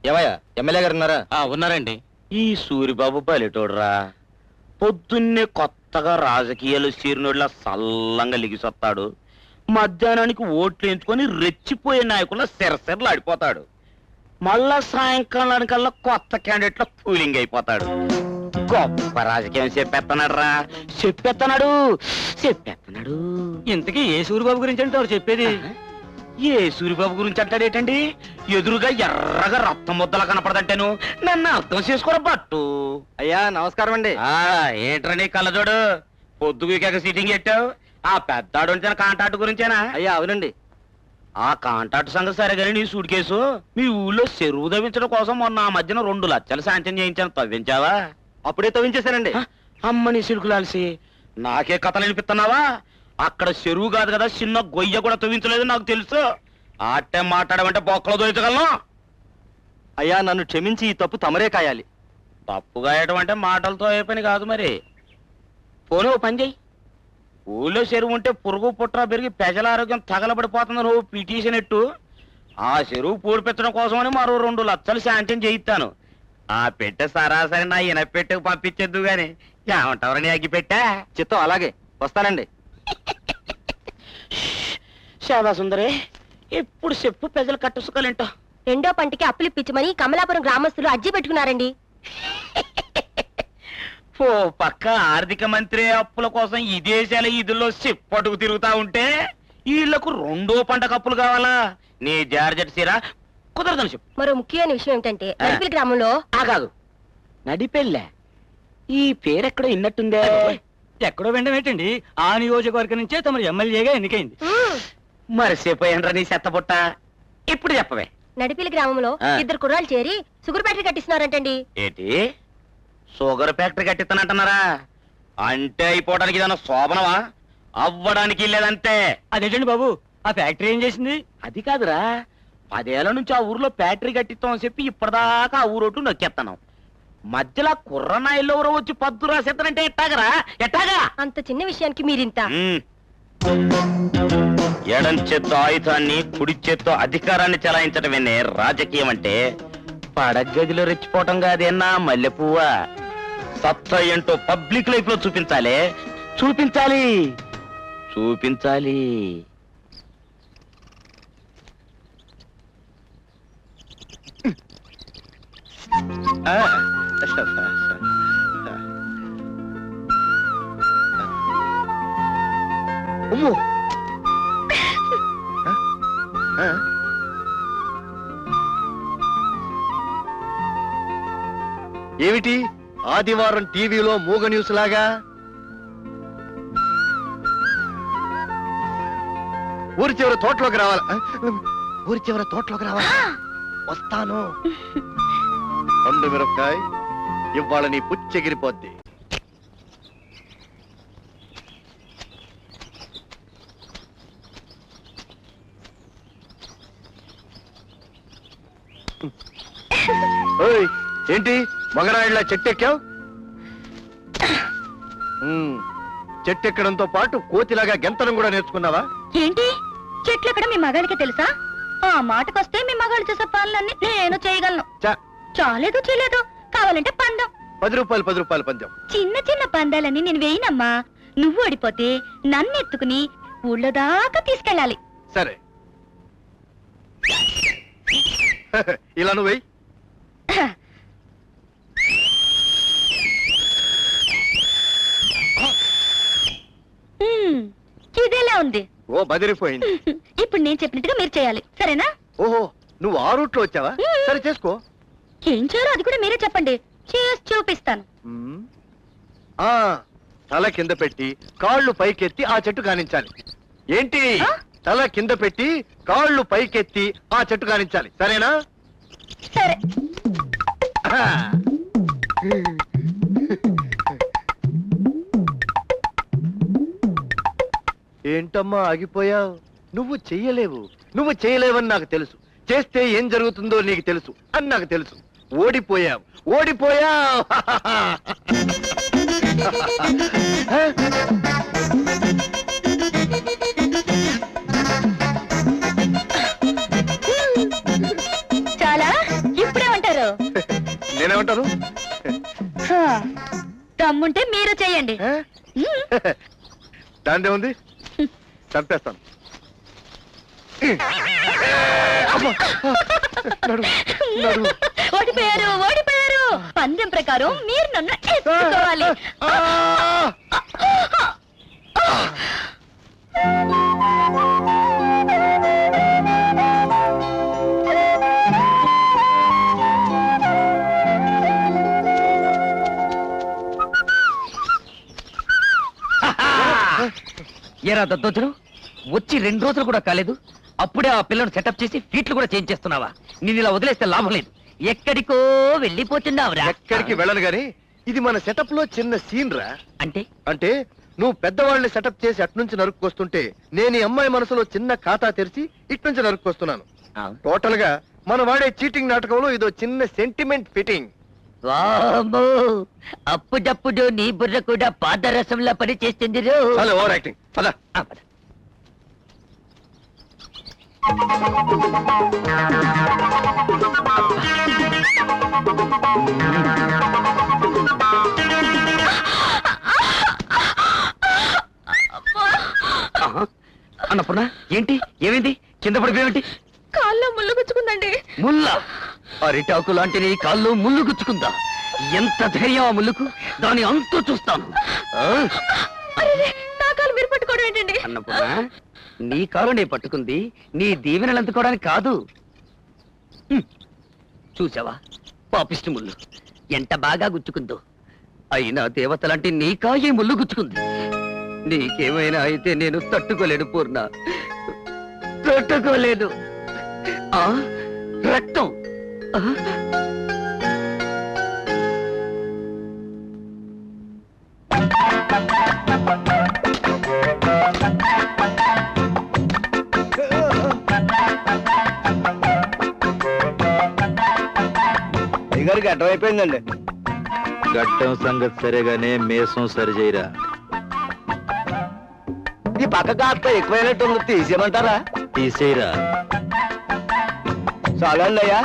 ఏమయ్యా ఎమ్మెల్యే గారు ఉన్నారా? ఉన్నారండి. ఈ సూరిబాబు బలిటోడ్రా, పొద్దున్నే కొత్తగా రాజకీయాలు చేరినోళ్ళ సల్లంగా లిగిసొస్తాడు, మధ్యాహ్నానికి ఓట్లు ఎంచుకొని రెచ్చిపోయే నాయకుల సిరసిరలాడిపోతాడు, మళ్ళా సాయంకాలానికల్లా కొత్త క్యాండిడేట్ల కూలింగ్ అయిపోతాడు. గొప్ప రాజకీయం చెప్పేస్తున్నాడు. ఇంతకీ ఏ సూరిబాబు గురించి అంటే చెప్పేది? ఏ సూరిబాబు గురించి అంటాడేటండి? ఎదురుగా ఎర్రగా రక్తం ముద్దలా కనపడదంటేను నన్ను అర్థం చేసుకోరా బట్టు. అయ్యా నమస్కారం అండి. ఏంట్రా నీ కళ్ళజోడు, పొద్దుగా సీటింగ్ పెట్టావు? ఆ పెద్దాడు తన కాంటాక్ట్ గురించేనా? అయ్యా అవునండి. ఆ కాంటాక్ట్ సంగతి సరే కానీ నీ సూట్ కేసు మీ ఊళ్ళో చెరువు తవ్వించడం కోసం మొన్న ఆ మధ్యన 2 లక్షలు శాంక్షన్ చేయించాను, తవ్వించావా? అప్పుడే తవ్వించేశానండి. అమ్మ నీ సిలుకులాల్సి నాకే కథలు వినిపిస్తున్నావా? అక్కడ చెరువు కాదు కదా, చిన్న గొయ్య కూడా తవ్వించలేదు నాకు తెలుసు. ఆటే మాట్లాడమంటే బొక్కలో దోయించగలను. అయ్యా నన్ను క్షమించి ఈ తప్పు తమరే కాయాలి. తప్పుగా వేయటం అంటే మాటలతో ఏ పని కాదు. మరి పోనీ ఓ పని చెయ్యి, ఊళ్ళో చెరువు ఉంటే పురుగు పుట్ర పెరిగి ప్రజల ఆరోగ్యం తగలబడిపోతుంది, నువ్వు పిటిషన్ ఎట్టు. ఆ చెరువు పూడిపెట్టడం కోసమని మరో 2 లక్షలు శాంక్షన్ చేయిస్తాను. ఆ పెట్టె సరాసరి నా ఈయన పెట్టెకు పంపించేద్దు గాని ఏమంటావరని అగ్గి పెట్టా. చిత్తం అలాగే, వస్తానండి. శాబా సుందరే, ఎప్పుడు చెప్పు ప్రజలు కట్టుసుకోలేంటో. 2వ పంటకి అప్పులిప్పించమని కమలాపురం గ్రామస్తులు అర్జీ పెట్టుకున్నారండి. ఓ పక్క ఆర్థిక మంత్రి అప్పుల కోసం ఈ దేశాల ఇదుల్లో సిప్పటుకు తిరుగుతా ఉంటే వీళ్లకు 2వ పంటకు అప్పులు కావాలా? నీ జార్జెట్ సీరా కుదరదని చెప్పు. మరో ముఖ్యమైన విషయం ఏమిటంటే నడిపిల్ గ్రామంలో కాదు, నడిపెళ్ళే ఈ పేరెక్కడో ఇన్నట్టుందే. ఎక్కడో వెంటనేటండి, ఆ నియోజకవర్గం నుంచే తమరు ఎమ్మెల్యేగా ఎన్నికైంది. మరిసిపోయినరా నీ చెత్తబుట్ట. ఇప్పుడు చెప్పవే. నడిపిల్ గ్రామంలో 2 కుర్రాళ్ళు చేరి షుగర్ ఫ్యాక్టరీ కట్టిస్తున్నారంటండి. ఏంటి, షుగర్ ఫ్యాక్టరీ కట్టిస్తానంటున్నారా? అంటే అయిపోవడానికి ఏదన్నా శోభనవా? అవ్వడానికి లేదంతే. అదేంటండి బాబు, ఆ ఫ్యాక్టరీ ఏం చేసింది? అది కాదురా, 10 ఏళ్ల నుంచి ఆ ఊర్లో ఫ్యాక్టరీ కట్టిస్తాం అని చెప్పి ఇప్పటిదాకా ఆ ఊరోటు నొక్కేస్తాను. మధ్యలో కుర్రనాయిల్లో ఎవరో వచ్చి పద్దు రాసేస్తానంటే ఎట్టాగరా? ఎట్టాగా? అంత చిన్న విషయానికి మీరింత. ఎడం చేత్తో ఆయుధాన్ని, కుడి చేత్తో అధికారాన్ని చెలాయించటమేనే రాజకీయం అంటే. పడగదిలో రెచ్చిపోవటం కాదేనా మల్లెపువ్వా? సత్తా ఏంటో పబ్లిక్ లైఫ్ లో చూపించాలి. అమ్మో, ఏమిటి ఆదివారం టీవీలో మూగ న్యూస్ లాగా? ఊరి చివరి తోటలోకి రావాలా? వస్తాను. పండు మిరపకాయ ఇవాళ నీ పుచ్చెగిరిపోద్ది. ఏంటి మగరాయిళ్ళ చెట్టెక్కావు? చెట్టెక్కడంతో పాటు కోతిలాగా గెంతడం కూడా నేర్చుకున్నావా? ఏంటి, చెట్లు ఎక్కడ మీ మగాళ్ళకి తెలుసా? ఆ మాటకొస్తే మీ మగాళ్ళు చేసే పనులన్నీ నేను చేయగలను. చాలేదు చేయలేదు, కావాలంటే పందెం. 10 రూపాయలు పందెం. చిన్న చిన్న పందాలన్నీ నేను వేయనమ్మా. నువ్వు ఓడిపోతే నన్ను ఎత్తుకుని ఊళ్ళో దాకా తీసుకెళ్ళాలి. సరే, ఇలా నువ్వు వెయ్యి. ఇదేలా ఉంది? ఓ బదిరిపోయింది. ఇప్పుడు నేను చెప్పినట్టుగా మీరు చేయాలి, సరేనా? ఓహో, నువ్వు ఆ రూట్ లో వచ్చావా? సరే చేసుకో. ఏం చేయాలో అది కూడా మీరే చెప్పండి, చేసి చూపిస్తాను. తల కింద పెట్టి కాళ్ళు పైకెత్తి ఆ చెట్టు కానించాలి. ఏంటి, తల కింద పెట్టి కాళ్ళు పైకెత్తి ఆ చెట్టు కానించాలి, సరేనా? సరే. ఏంటమ్మా ఆగిపోయావు? నువ్వు చెయ్యలేవని నాకు తెలుసు. చేస్తే ఏం జరుగుతుందో నీకు తెలుసు అని నాకు తెలుసు. ఓడిపోయావు. చాలా ఇప్పుడే నేనేమంటాను? హా, దమ్ముంటే మీరు చేయండి. ఏ? దాందే ఉంది, చంపేస్తాను. అమ్మా! నడు, నడు. ఓడిపోయారు ఓడిపోయారు. పందెం ప్రకారం మీరు నన్ను ఎత్తుకోవాలి. ఆ! ఏరా దద్దోజులు, వచ్చి 2 రోజులు కూడా కాలేదు, అప్పుడే ఆ పిల్లను సెటప్ చేసి ఫీట్లు కూడా చేంజ్ చేస్తున్నావా? నిన్ను ఇలా వదిలేస్తే లాభం లేదు. ఎక్కడికో వెళ్ళిపోతున్నావురా. ఎక్కడికి వెళ్ళను గాని ఇది మన సెటప్ లో చిన్న సీన్ రా. అంటే అంటే నువ్వు పెద్దవాళ్ళని సెటప్ చేసి అట్నుంచి నరుక్కొస్తుంటే నేను ఈ అమ్మాయి మనసులో చిన్న ఖాతా తెరిచి ఇట్నుంచి నరుక్కొస్తున్నాను. టోటల్ గా మనం వాడే చీటింగ్ నాటకంలో ఇదో చిన్న సెంటిమెంట్ ఫిట్టింగ్. వామ్మో, అప్పుడప్పుడు నీ బుర్ర కూడా పాదరసంలా పని చేస్తుంది. Hello, over acting. పద. అన్నపూర్ణ, ఏంటి ఏమైంది? కింద పడిపోయేంటి? కాల్లో ముళ్ళు గుచ్చుకుందండి. ముల్ల? అరిటాకు లాంటి నీ కాళ్ళు ముళ్ళు గుచ్చుకుందా? ఎంత ధైర్యం ఆ ముళ్ళుకు! దాని అంతు చూస్తాను. ఆ? అరెరే, నా కాలు మీరు పట్టుకోవడం ఏంటండి? అన్నపూర్ణ, నీ కాలు నే పట్టుకుంది నీ దీవెనలు అందుకోవడానికి కాదు. చూసావా పాపిష్టి ముళ్ళు ఎంత బాగా గుచ్చుకుందో. అయినా దేవతలాంటి నీ కాయే ముళ్ళు గుచ్చుకుంది. నీకేమైనా అయితే నేను తట్టుకోలేను పూర్ణ, తట్టుకోలేదు. ఆ రక్తం! ఆ? అయ్యగారికి అర్థమైపోయిందండి. గడ్డం సంగతి సరేగానే మేసం సరిచేయరా. ఈ పక్క కాస్త ఎక్కువైనట్టు తీసేయమంటారా? తీసేయరా. చాలా అండి అయ్యా.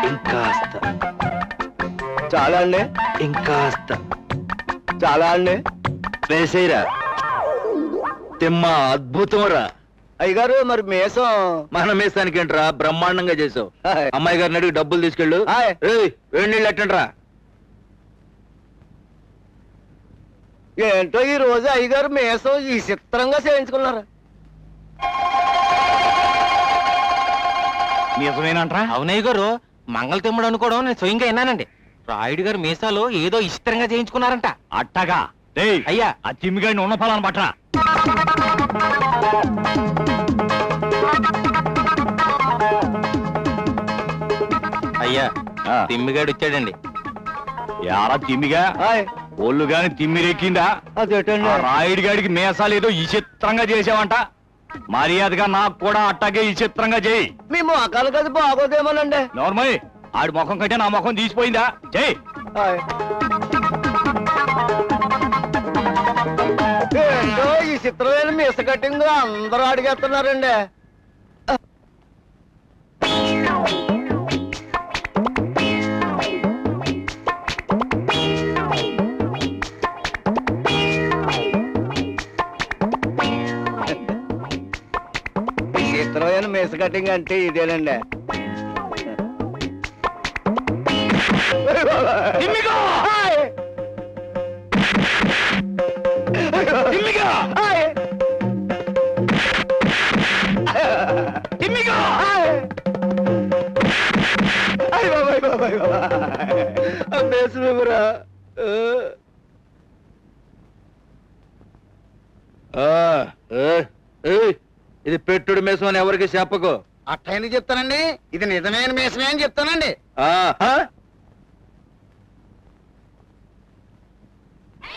ఇంకాస్త, చాలా అండి. ఇంకాస్త చాలా అండి. వేసేయరా. తిమ్మ అద్భుతం రా. అయ్యగారు మరి మేసం మన మేసానికి ఏంట్రా, బ్రహ్మాండంగా చేసావు. హాయ్. అమ్మాయి గారిని అడిగి డబ్బులు తీసుకెళ్ళు. హాయ్. ఏయ్, వేడి నీళ్ళు ఎట్టండ్రా. ఏంటో ఈ రోజు అయ్యగారు మేసం ఈ చిత్రంగా చేయించుకున్నారు. నిజమేనంట్రా? అవునయ్య గారు, మంగళ తిమ్మడు అనుకోవడం నేను స్వయంగా విన్నానండి. రాయుడు గారు మీసాలు ఏదో ఇష్టంగా చేయించుకున్నారంట. అట్టగా అయ్యా, ఆ చిమ్మిగాడిని ఉన్న ఫలాన్ని పట్టరా. అయ్యా తిమ్మిగాడు వచ్చాడండి. యారా తిమ్మిగా, హాయ్. ఒళ్ళు గాని తిమ్మిరెక్కిందా? అదేటండి. ఆ రాయుడి గాడికి మేసాలు ఏదో ఈ చిత్రంగా చేసావంట. మర్యాదగా నాకు కూడా అట్టాగే ఈ చిత్రంగా చేయి. మీ మొక్కలు కదా బాగోదేమోనండి. నోర్మయ్, ఆడి ముఖం కంటే నా ముఖం తీసిపోయిందా? చేయి. హాయ్. ఏంటో ఈ చిత్రమైన మిస్ కట్టింగ్ అందరూ అడిగేస్తున్నారండి. చిత్రమైన మిస్ కట్టింగ్ అంటే ఇదేనండి. హాయ్. హాయ్. హాయ్. అయ్ బాబాయ్ బాబాయ్ బాబాయ్. అమ్మేసురా. ఇది పెట్టుడు మేసం అని ఎవరికి చెప్పకు. అట్లయినా చెప్తానండి, ఇది నిజమైన మేసమే అని చెప్తానండి. ఆ